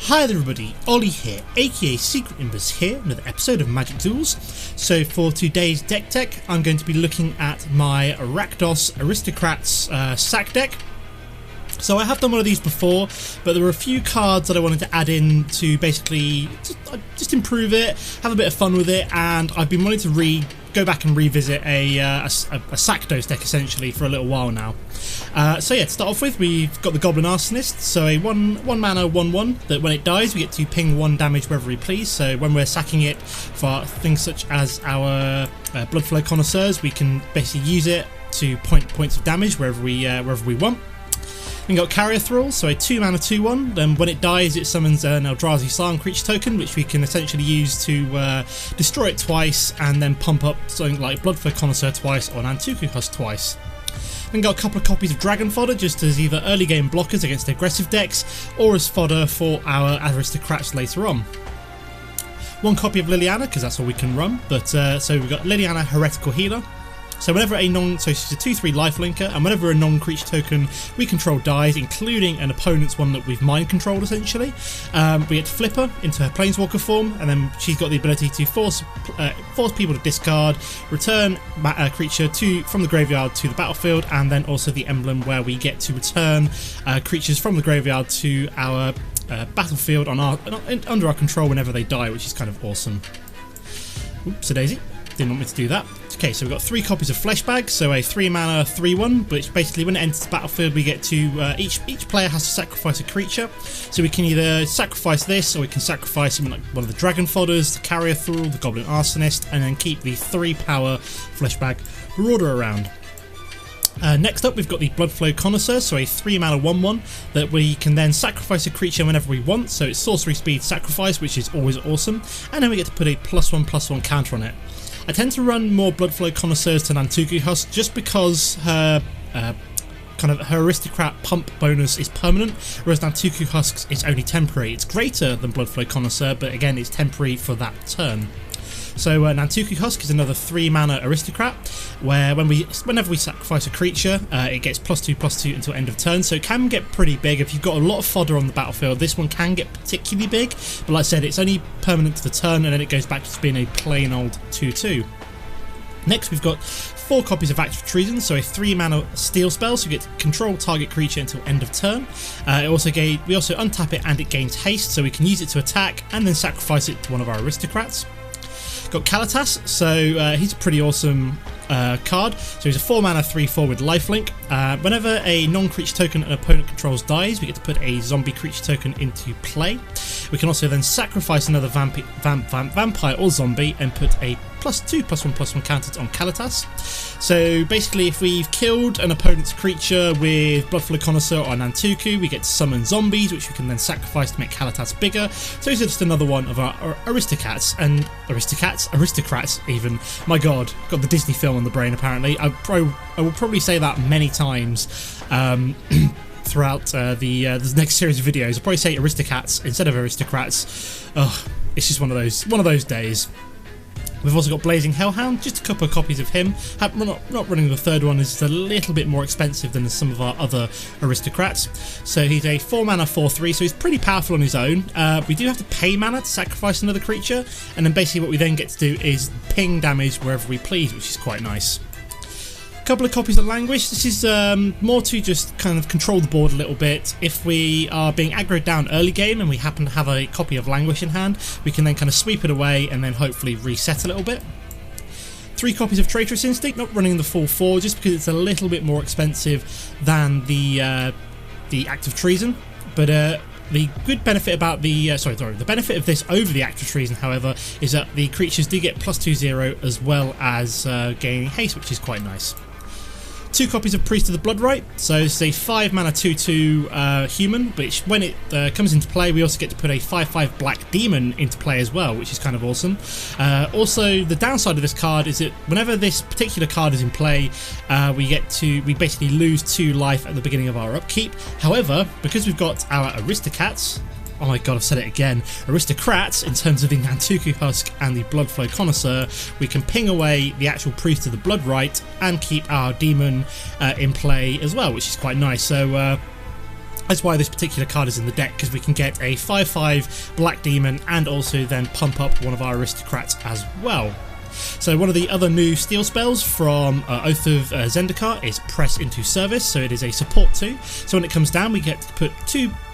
Hi there everybody, Ollie here, aka Secret Nimbus here, another episode of Magic Duels. So for today's deck tech, I'm going to be looking at my Rakdos Aristocrats sack deck. So I have done one of these before, but there were a few cards that I wanted to add in to basically just improve it, have a bit of fun with it, and I've been wanting to go back and revisit a Rakdos deck essentially for a little while now. So yeah, to start off with, we've got the Goblin Arsonist, so a 1 mana 1/1 that when it dies we get to ping 1 damage wherever we please. So when we're sacking it for things such as our Bloodflow Connoisseurs, we can basically use it to points of damage wherever we want. We've got Carrier Thrall, so a 2 mana 2/1, then when it dies it summons an Eldrazi Slan creature token, which we can essentially use to destroy it twice and then pump up something like Bloodflow Connoisseur twice or Nantuko Husk twice. Then got a couple of copies of Dragon Fodder just as either early game blockers against aggressive decks or as fodder for our Aristocrats later on. One copy of Liliana because that's all we can run, but so we've got Liliana Heretical Healer. So whenever so she's a 2/3 lifelinker, and whenever a non-creature token we control dies, including an opponent's one that we've mind controlled essentially, we get to flip her into her Planeswalker form, and then she's got the ability to force people to discard, return a creature from the graveyard to the battlefield, and then also the emblem where we get to return creatures from the graveyard to our battlefield under our control whenever they die, which is kind of awesome. Oops, a daisy. Didn't want me to do that. Okay, so we've got 3 copies of Fleshbag, so a 3 mana 3/1, which basically when it enters the battlefield we get to, each player has to sacrifice a creature. So we can either sacrifice this, or we can sacrifice something like one of the Dragon Fodders, the Carrier Thrall, the Goblin Arsonist, and then keep the 3 power Fleshbag Marauder around. Next up we've got the Bloodflow Connoisseur, so a 3 mana 1/1 that we can then sacrifice a creature whenever we want, so it's sorcery speed sacrifice, which is always awesome, and then we get to put a +1/+1 counter on it. I tend to run more Bloodflow Connoisseurs to Nantuko Husk just because her her Aristocrat pump bonus is permanent, whereas Nantuko Husk's is only temporary. It's greater than Bloodflow Connoisseur, but again it's temporary for that turn. So Nantuko Husk is another 3 mana Aristocrat, where whenever we sacrifice a creature, it gets +2/+2 until end of turn, so it can get pretty big. If you've got a lot of fodder on the battlefield, this one can get particularly big, but like I said, it's only permanent to the turn, and then it goes back to being a plain old 2/2. Next we've got 4 copies of Act of Treason, so a 3 mana steal spell, so you get to control target creature until end of turn. We also untap it and it gains haste, so we can use it to attack and then sacrifice it to one of our Aristocrats. Got Kalitas, so he's a pretty awesome card. So he's a 4 mana 3/4 with lifelink. Whenever a non-creature token an opponent controls dies, we get to put a zombie creature token into play. We can also then sacrifice another vampire or zombie and put a +2/+1/+1 counter on Kalitas. So basically if we've killed an opponent's creature with Bloodflow Connoisseur or Nantuko, we get to summon zombies, which we can then sacrifice to make Kalitas bigger. So he's just another one of our Aristocrats even. My god, got the Disney film on the brain apparently. I will probably say that many times throughout the next series of videos. I'll probably say Aristocrats instead of Aristocrats. Oh, it's just one of those days. We've also got Blazing Hellhound, just a couple of copies of him. Not running the third one, is a little bit more expensive than some of our other Aristocrats. So he's a 4 mana 4/3, so he's pretty powerful on his own. We do have to pay mana to sacrifice another creature, and then basically what we then get to do is ping damage wherever we please, which is quite nice. Couple of copies of Languish. This is more to just kind of control the board a little bit. If we are being aggroed down early game and we happen to have a copy of Languish in hand, we can then kind of sweep it away and then hopefully reset a little bit. 3 copies of Traitorous Instinct, not running the full 4 just because it's a little bit more expensive than the Act of Treason, but the good benefit about the benefit of this over the Act of Treason, however, is that the creatures do get +2/0 as well as gaining haste, which is quite nice. 2 copies of Priest of the Blood Rite, so it's a 5 mana 2/2 human, which when it comes into play we also get to put a 5/5 black demon into play as well, which is kind of awesome. Also the downside of this card is that whenever this particular card is in play, we basically lose 2 life at the beginning of our upkeep. However, because we've got our Aristocrats, oh my god, I've said it again, Aristocrats in terms of the Nantuko Husk and the Bloodflow Connoisseur, we can ping away the actual Priest of the Blood Rite and keep our demon in play as well, which is quite nice. So That's why this particular card is in the deck, because we can get a 5/5 Black Demon and also then pump up one of our Aristocrats as well. So one of the other new steel spells from Oath of Zendikar is Press into Service, so it is a support 2. So when it comes down, we get to put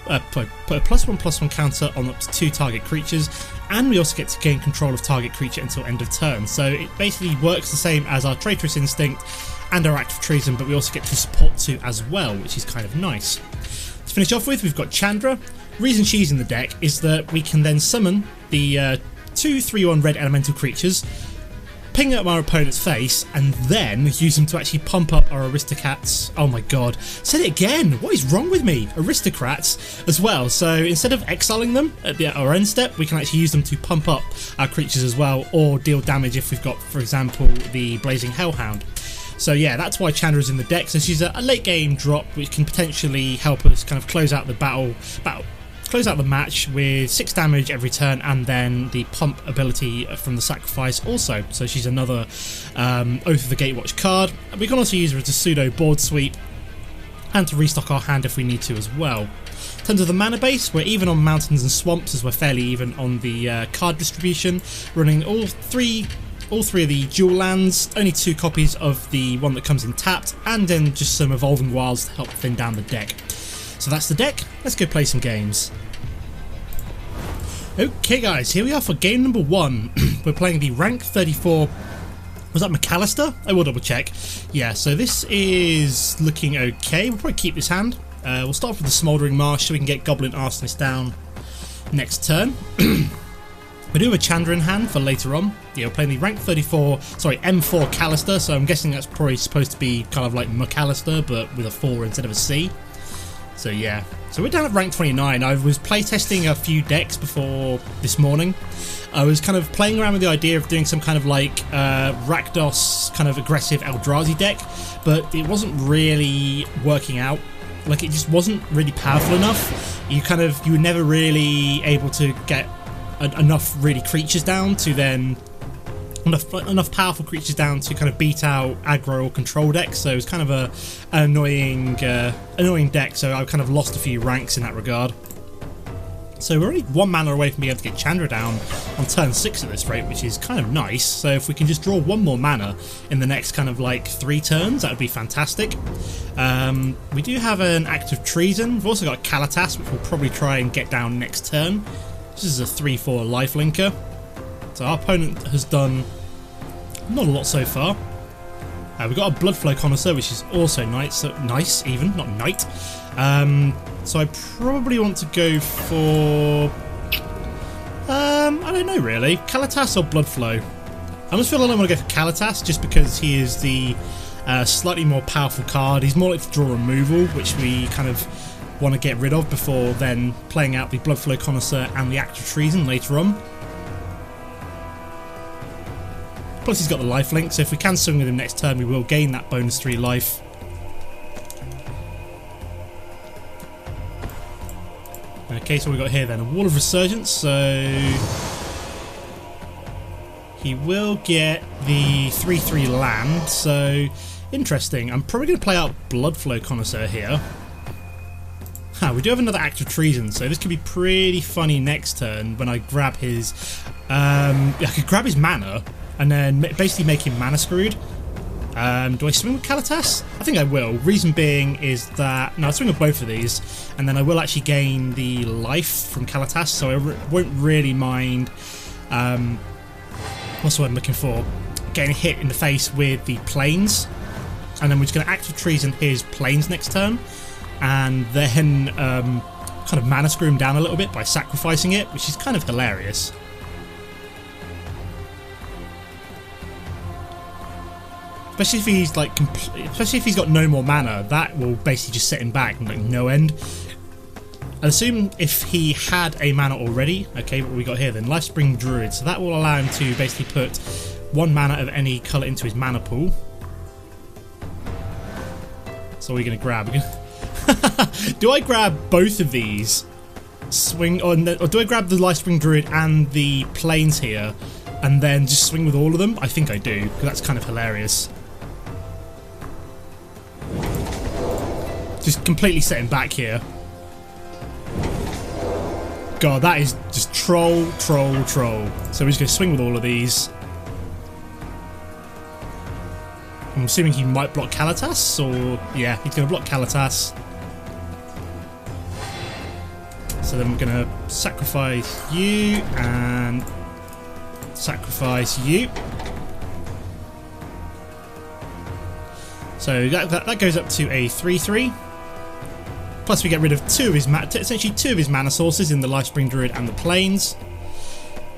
a +1/+1 counter on up to 2 target creatures, and we also get to gain control of target creature until end of turn. So it basically works the same as our Traitorous Instinct and our Act of Treason, but we also get to support 2 as well, which is kind of nice. To finish off with, we've got Chandra. Reason she's in the deck is that we can then summon the 2 3/1 red elemental creatures, ping up our opponent's face, and then use them to actually pump up our Aristocrats. Oh my god, said it again, what is wrong with me? Aristocrats as well. So instead of exiling them at our end step, we can actually use them to pump up our creatures as well, or deal damage if we've got, for example, the Blazing Hellhound. So yeah, that's why Chandra's in the deck. So she's a late game drop which can potentially help us kind of close out the close out the match with 6 damage every turn, and then the pump ability from the sacrifice also. So she's another Oath of the Gatewatch card. We can also use her as a pseudo board sweep and to restock our hand if we need to as well. In terms of the mana base, we're even on mountains and swamps, as we're fairly even on the card distribution, running all three of the dual lands, only 2 copies of the one that comes in tapped, and then just some Evolving Wilds to help thin down the deck. So that's the deck, let's go play some games. Okay guys, here we are for game number 1. We're playing the rank 34, was that McAllister? I will double check. Yeah, so this is looking okay, we'll probably keep this hand. We'll start off with the Smoldering Marsh so we can get Goblin Arsonist down next turn. We do have a Chandra in hand for later on. Yeah, we're playing the rank 34, sorry, M4 Callister, so I'm guessing that's probably supposed to be kind of like McAllister, but with a 4 instead of a C. So yeah, so we're down at rank 29. I was playtesting a few decks before this morning. I was kind of playing around with the idea of doing some kind of like Rakdos kind of aggressive Eldrazi deck, but it wasn't really working out. Like, it just wasn't really powerful enough. You were never really able to get enough really creatures down to then enough powerful creatures down to kind of beat out aggro or control decks. So it was kind of an annoying deck, so I kind of lost a few ranks in that regard. So we're only 1 mana away from being able to get Chandra down on turn 6 at this rate, which is kind of nice. So if we can just draw 1 more mana in the next kind of like 3 turns, that would be fantastic. We do have an Act of Treason. We've also got Kalitas, which we'll probably try and get down next turn. This is a 3/4 lifelinker. So our opponent has done not a lot so far. We've got a Bloodflow Connoisseur, which is also nice, not knight. So I probably want to go for I don't know really, Kalitas or Bloodflow. I just feel like I want to go for Kalitas just because he is the slightly more powerful card. He's more likely to draw removal, which we kind of want to get rid of before then playing out the Bloodflow Connoisseur and the Act of Treason later on. Plus he's got the lifelink, so if we can swing with him next turn we will gain that bonus 3 life. Okay, so what we got here then, a Wall of Resurgence, so he will get the 3/3 land, so interesting. I'm probably going to play out Bloodflow Connoisseur here. We do have another Act of Treason, so this could be pretty funny next turn when I grab his... I could grab his mana and then basically make him mana screwed. Do I swing with Kalitas? I think I will. Reason being is that... No, I'll swing with both of these, and then I will actually gain the life from Kalitas, so I won't really mind... what's the word I'm looking for? Getting hit in the face with the planes. And then we're just going to Act of Treason his planes next turn, and then kind of mana screw him down a little bit by sacrificing it, which is kind of hilarious. Especially if he's like, especially if he's got no more mana, that will basically just set him back like no end. I assume if he had a mana already, okay, what we got here then, Lifespring Druid, so that will allow him to basically put 1 mana of any colour into his mana pool. So we're going to grab. Do I grab both of these? Or do I grab the Lifespring Druid and the planes here, and then just swing with all of them? I think I do, because that's kind of hilarious. Just completely set him back here. God, that is just troll. So we're just going to swing with all of these. I'm assuming he might block Kalitas, or yeah, he's going to block Kalitas. So then we're going to sacrifice you and sacrifice you. So that goes up to a 3/3. Plus we get rid of essentially two of his mana sources in the Lifespring Druid and the Plains.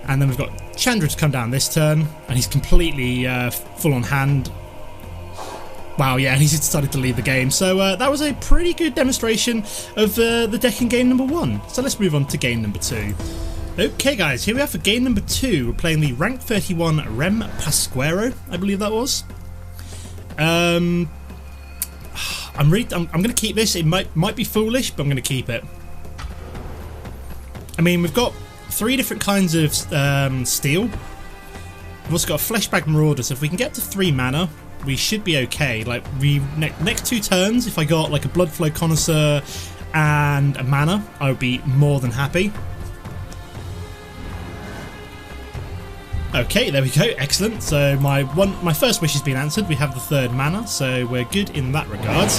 And then we've got Chandra to come down this turn, and he's completely full on hand. Wow, yeah, he's decided to leave the game. So that was a pretty good demonstration of the deck in game number 1. So let's move on to game number 2. Okay guys, here we are for game number 2. We're playing the rank 31 Rem Pasquero, I believe that was. I'm going to keep this. It might be foolish, but I'm going to keep it. I mean, we've got 3 different kinds of steel. We've also got a Fleshbag Marauder, so if we can get to 3 mana, we should be okay. Like, next 2 turns, if I got like a Bloodflow Connoisseur and a mana, I would be more than happy. Okay, there we go. Excellent. So my first wish has been answered. We have the 3rd mana, so we're good in that regard.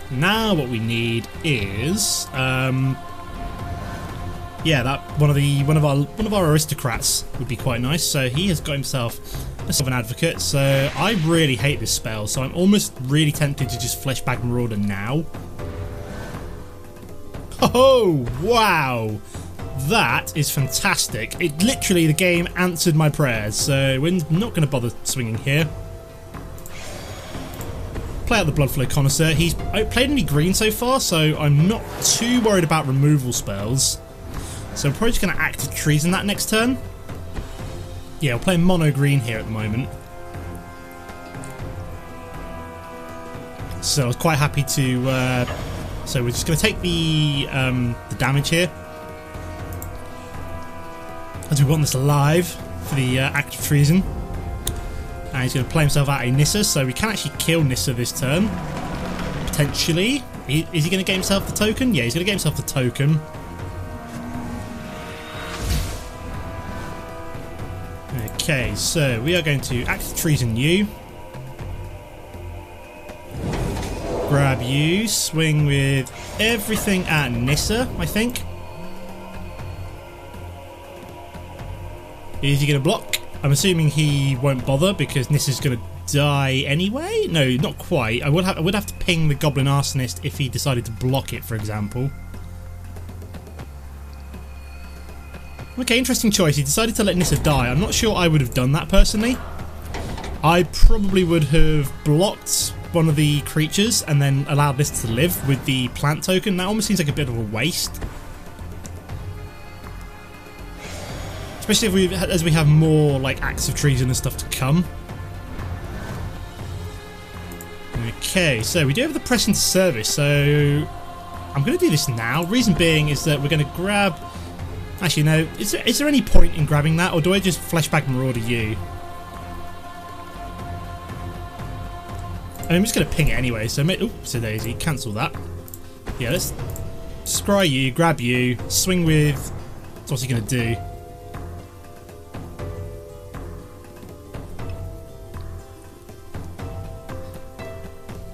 Now what we need is yeah, that one of our aristocrats would be quite nice. So he has got himself a Sovereign Advocate. So I really hate this spell. So I'm almost really tempted to just Fleshbag Marauder now. Oh wow, that is fantastic! It literally, the game answered my prayers. So we're not going to bother swinging here. Play out the Bloodflow Connoisseur. He's played any green so far, so I'm not too worried about removal spells. So I'm probably just going to Act of Treason that next turn. Yeah, we're playing mono green here at the moment. So I was quite happy to. So we're just going to take the damage here, as we want this alive for the Act of Treason. And he's going to play himself out a Nissa, so we can actually kill Nissa this turn. Potentially. Is he going to get himself the token? Yeah, he's going to get himself the token. Okay, so we are going to Act of Treason you. Grab you, swing with everything at Nissa, I think. Is he going to block? I'm assuming he won't bother because Nissa's going to die anyway. No, not quite. I would have to ping the Goblin Arsonist if he decided to block it, for example. Okay, interesting choice. He decided to let Nissa die. I'm not sure I would have done that personally. I probably would have blocked one of the creatures and then allowed this to live with the plant token. That almost seems like a bit of a waste. Especially as we have more like Acts of Treason and stuff to come. Okay, so we do have the press into service, so I'm going to do this now. Reason being is that we're going to grab... Actually, no. Is there any point in grabbing that, or do I just Fleshbag Marauder you? I'm just going to ping it anyway, so... so Daisy, cancel that. Yeah, let's scry you, grab you, swing with... What's he going to do?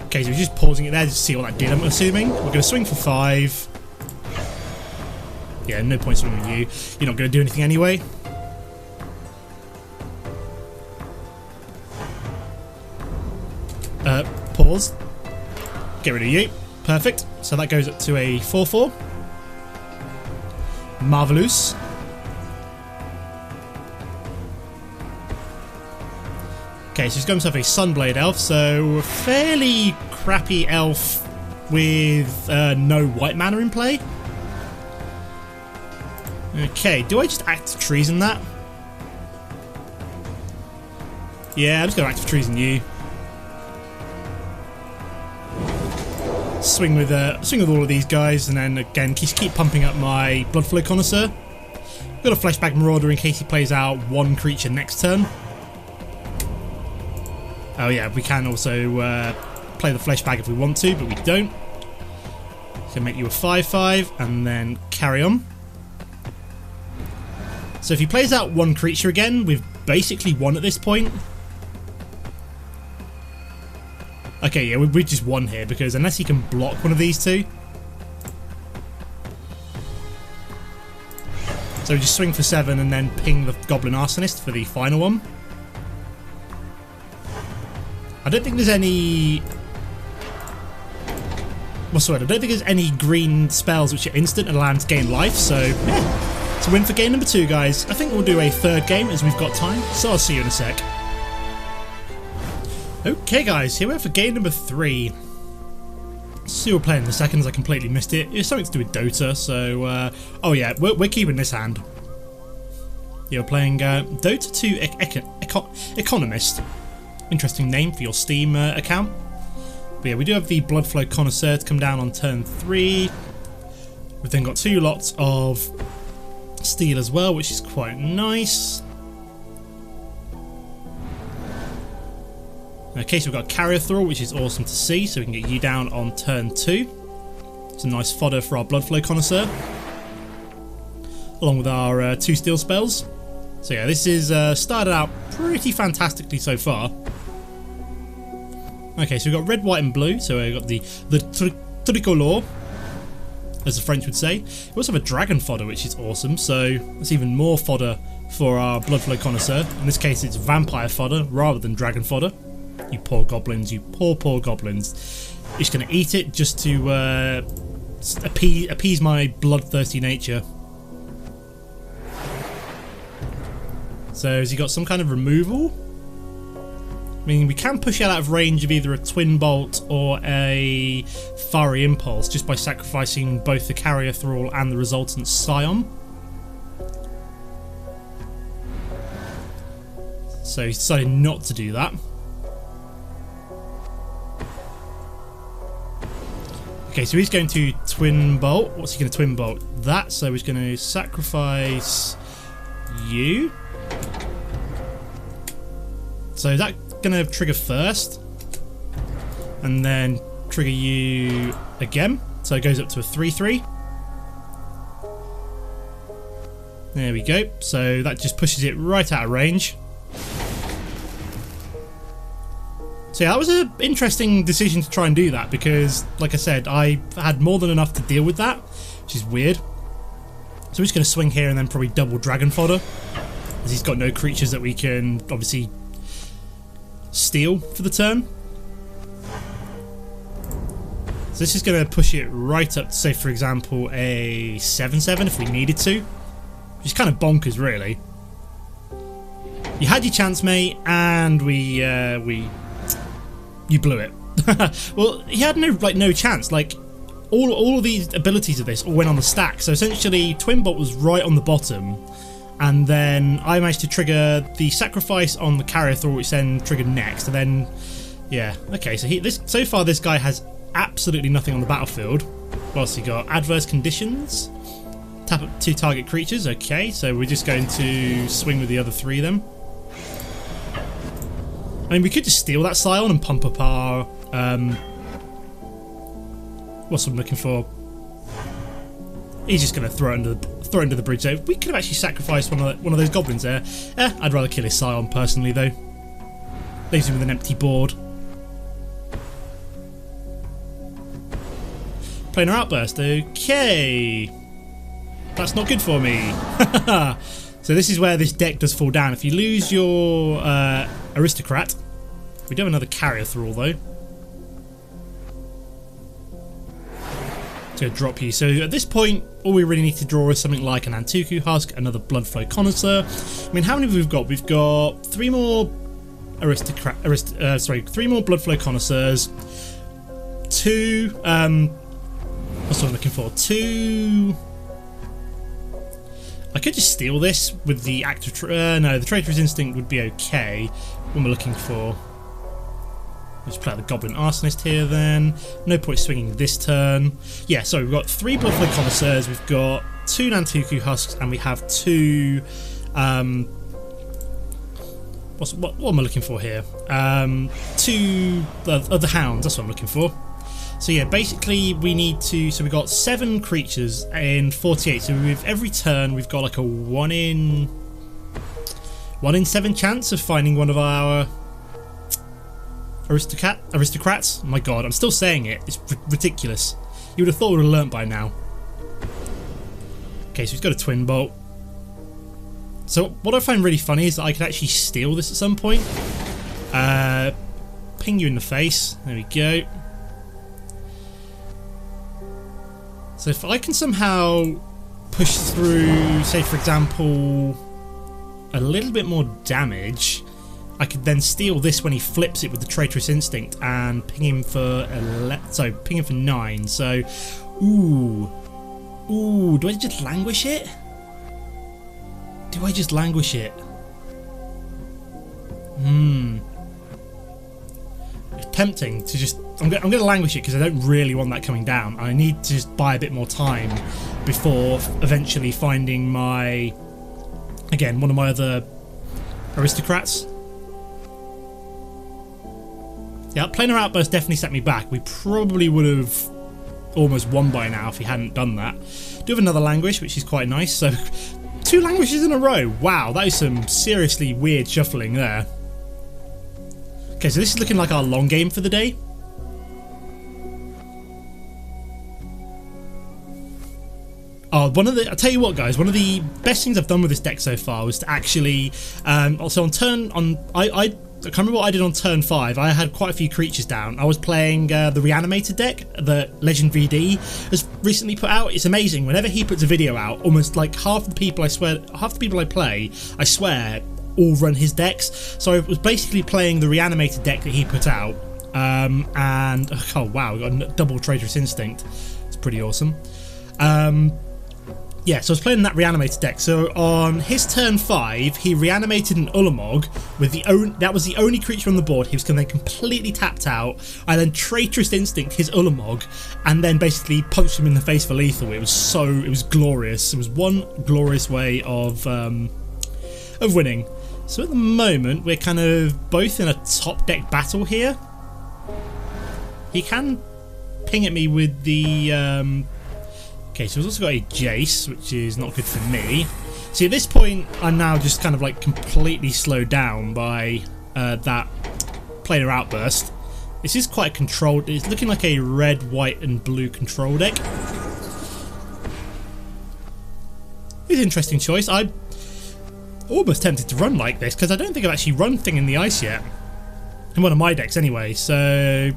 Okay, so we're just pausing it there just to see what that did, I'm assuming. We're going to swing for 5. Yeah, no point swinging with you. You're not going to do anything anyway. Pause. Get rid of you. Perfect. So that goes up to a 4/4. Marvellous. Okay, so he's got himself a Sunblade Elf, so a fairly crappy elf with no white mana in play. Okay, do I just Act of Treason that? Yeah, I'm just going to Act of Treason you. Swing with all of these guys, and then again just keep pumping up my Bloodflow Connoisseur. Got a Fleshbag Marauder in case he plays out one creature next turn. Oh yeah, we can also play the Fleshbag if we want to, but we don't. Can make you a 5/5 and then carry on. So if he plays out one creature again, we've basically won at this point. Okay, yeah, we just won here because unless he can block one of these two. So we just swing for 7 and then ping the Goblin Arsonist for the final one. I don't think there's any... What's the word? I don't think there's any green spells which are instant and allow him to gain life, so yeah. It's a win for game number 2, guys. I think we'll do a third game as we've got time, so I'll see you in a sec. Okay, guys, here we are for game number 3. See what we're playing in a second as I completely missed it. It's something to do with Dota, so... oh yeah, we're keeping this hand. Yeah, we're playing Dota 2 Economist. Interesting name for your Steam account. But yeah, we do have the Bloodflow Connoisseur to come down on turn 3. We've then got 2 lots of steel as well, which is quite nice. Okay, so we've got Carrier Thrall, which is awesome to see, so we can get you down on turn 2. It's a nice fodder for our Bloodflow Connoisseur, along with our 2 steel spells. So yeah, this is started out pretty fantastically so far. Okay, so we've got red, white and blue, so we've got the tricolor, as the French would say. We also have a Dragon Fodder, which is awesome, so that's even more fodder for our Bloodflow Connoisseur. In this case, it's Vampire Fodder rather than Dragon Fodder. You poor goblins, you poor goblins. You're just going to eat it just to appease my bloodthirsty nature. So has he got some kind of removal? I mean, we can push it out of range of either a Twin Bolt or a Fiery Impulse just by sacrificing both the Carrier Thrall and the resultant Scion. So he's decided not to do that. Okay, so he's going to Twin Bolt. What's he going to Twin Bolt? That, so he's going to sacrifice you. So is that going to trigger first? And then trigger you again. So it goes up to a 3/3. There we go. So that just pushes it right out of range. So yeah, that was an interesting decision to try and do that because, like I said, I had more than enough to deal with that, which is weird. So we're just going to swing here and then probably double Dragon Fodder, as he's got no creatures that we can obviously steal for the turn. So this is going to push it right up to, say, for example, a 7/7 if we needed to, which is kind of bonkers, really. You had your chance, mate, and you blew it. Well, he had no chance. Like all of these abilities of this all went on the stack. So essentially, Twin Bolt was right on the bottom, and then I managed to trigger the sacrifice on the Carrier Thrall, which then triggered next. And then, yeah, okay. So so far, this guy has absolutely nothing on the battlefield. What else he got? Adverse conditions. Tap up 2 target creatures. Okay, so we're just going to swing with the other 3 then. I mean, we could just steal that Scion and pump up our... what's I'm looking for? He's just going to throw it under the bridge there. We could have actually sacrificed one of those goblins there. I'd rather kill his Scion personally, though. Leaves him with an empty board. Planar Outburst. Okay. That's not good for me. So this is where this deck does fall down. If you lose your Aristocrat, we do have another Carrier Thrall though. It's going to drop you. So at this point, all we really need to draw is something like an Nantuko Husk, another Bloodflow Connoisseur. I mean, how many have we got? We've got 3 more three more Bloodflow Connoisseurs, 2. What's what I'm looking for? 2. I could just steal this with the Act of no, the Traitorous Instinct would be okay. What am I looking for? Let's play out the Goblin Arsonist here then. No point swinging this turn. Yeah, so we've got 3 Bloodflow Connoisseurs, we've got 2 Nantuko Husks, and we have 2... what am I looking for here? 2 other Hounds, that's what I'm looking for. So yeah, basically we need to, so we've got 7 creatures in 48, so with every turn we've got like a 1 in 7 chance of finding one of our aristocrats. Oh my god, I'm still saying it, it's ridiculous. You would have thought we would have learnt by now. Okay, so he's got a twin bolt. So what I find really funny is that I could actually steal this at some point. Ping you in the face, there we go. So if I can somehow push through, say for example, a little bit more damage, I could then steal this when he flips it with the Traitorous Instinct and ping him for 9. So, ooh, do I just languish it? It's tempting to just. I'm going to languish it because I don't really want that coming down. I need to just buy a bit more time before eventually finding my, again, one of my other aristocrats. Yeah, Planar Outburst definitely set me back. We probably would have almost won by now if he hadn't done that. Do have another Languish, which is quite nice. So 2 Languishes in a row. Wow, that is some seriously weird shuffling there. Okay, so this is looking like our long game for the day. Oh, I'll tell you what, guys, one of the best things I've done with this deck so far was to actually, also I can't remember what I did on turn 5. I had quite a few creatures down. I was playing the Reanimated deck that Legend VD has recently put out. It's amazing. Whenever he puts a video out, almost like half the people I play, I swear, all run his decks. So I was basically playing the Reanimated deck that he put out, and oh wow, we got a double Traitorous Instinct. It's pretty awesome. Yeah, so I was playing that Reanimated deck. So on his turn 5, he reanimated an Ulamog with that was the only creature on the board. He was then completely tapped out. I then Traitorous Instinct his Ulamog and then basically punched him in the face for lethal. It was glorious. It was one glorious way of winning. So at the moment we're kind of both in a top deck battle here. He can ping at me with the okay, so he's also got a Jace, which is not good for me. See, at this point, I'm now just kind of like completely slowed down by that Planar Outburst. This is quite controlled. It's looking like a red, white, and blue control deck. It's an interesting choice. I'm almost tempted to run like this because I don't think I've actually run Thing in the Ice yet. In one of my decks, anyway. So,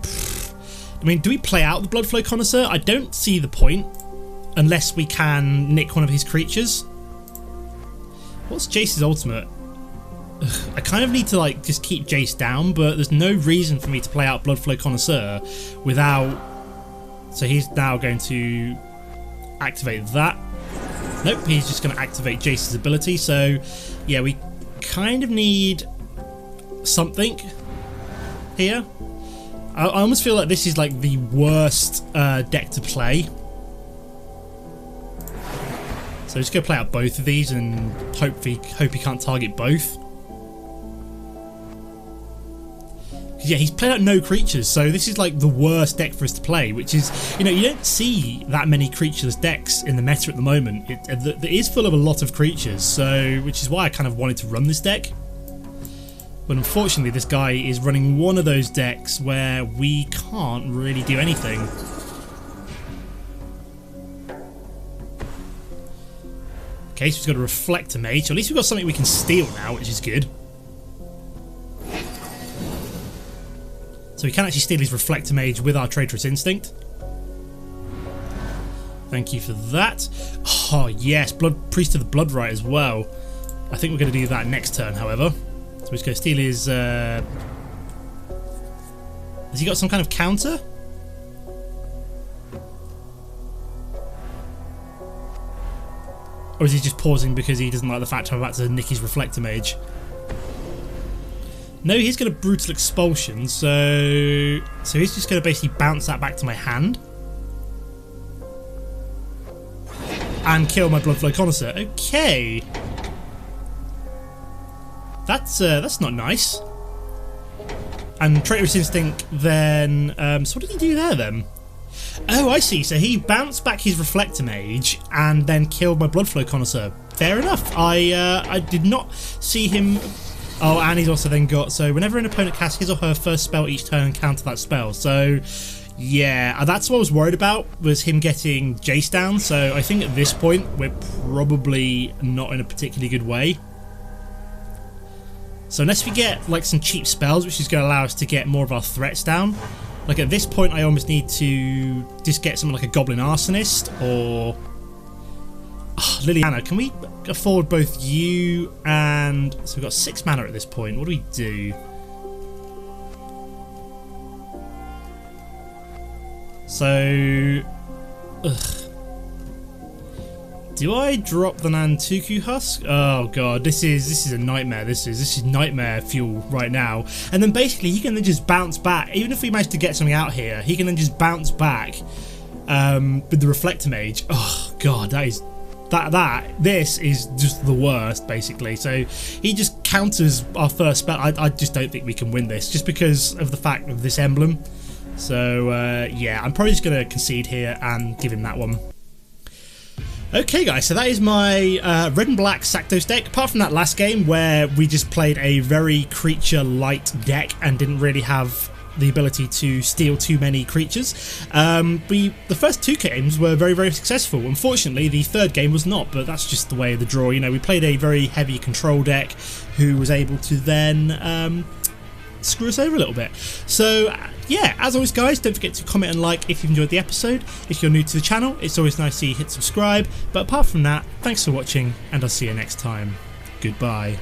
I mean, do we play out the Bloodflow Connoisseur? I don't see the point. Unless we can nick one of his creatures. What's Jace's ultimate? Ugh, I kind of need to like just keep Jace down, but there's no reason for me to play out Bloodflow Connoisseur without. So he's now going to activate that. Nope, he's just going to activate Jace's ability. So yeah, we kind of need something here. I almost feel like this is like the worst deck to play. So just go play out both of these and hope he can't target both. Yeah, he's played out no creatures, so this is like the worst deck for us to play, which is, you know, you don't see that many creatureless decks in the meta at the moment. It is full of a lot of creatures, so which is why I kind of wanted to run this deck. But unfortunately, this guy is running one of those decks where we can't really do anything. Okay, so he's got a Reflector Mage, so at least we've got something we can steal now, which is good. So we can actually steal his Reflector Mage with our Traitorous Instinct. Thank you for that. Oh yes, Priest of the Blood Rite as well. I think we're going to do that next turn, however. So we're just going to steal his... Has he got some kind of counter? Or is he just pausing because he doesn't like the fact I'm about to nick his Reflector Mage? No, he's got a Brutal Expulsion, so he's just going to basically bounce that back to my hand. And kill my Bloodflow Connoisseur. Okay. That's not nice. And Traitorous Instinct then... so what did he do there then? Oh, I see. So he bounced back his Reflector Mage and then killed my Bloodflow Connoisseur. Fair enough. I did not see him. Oh, and he's also then got, so whenever an opponent casts his or her first spell each turn, counter that spell. So yeah, that's what I was worried about, was him getting Jace down. So I think at this point we're probably not in a particularly good way. So unless we get like some cheap spells, which is going to allow us to get more of our threats down. Like at this point I almost need to just get something like a Goblin Arsonist or Liliana. Can we afford both you and... So we've got 6 mana at this point. What do we do? So... Do I drop the Nantuko Husk? Oh god, this is a nightmare. This is nightmare fuel right now. And then basically he can then just bounce back. Even if we manage to get something out here, he can then just bounce back with the Reflector Mage. Oh god, this is just the worst, basically. So he just counters our first spell. I just don't think we can win this, just because of the fact of this emblem. So yeah, I'm probably just going to concede here and give him that one. Okay guys, so that is my red and black Saktos deck. Apart from that last game where we just played a very creature light deck and didn't really have the ability to steal too many creatures. The first 2 games were very, very successful. Unfortunately, the 3rd game was not, but that's just the way of the draw. You know, we played a very heavy control deck who was able to then screw us over a little bit. So yeah, as always guys, don't forget to comment and like if you've enjoyed the episode. If you're new to the channel, it's always nice to see you hit subscribe. But apart from that, thanks for watching and I'll see you next time. Goodbye.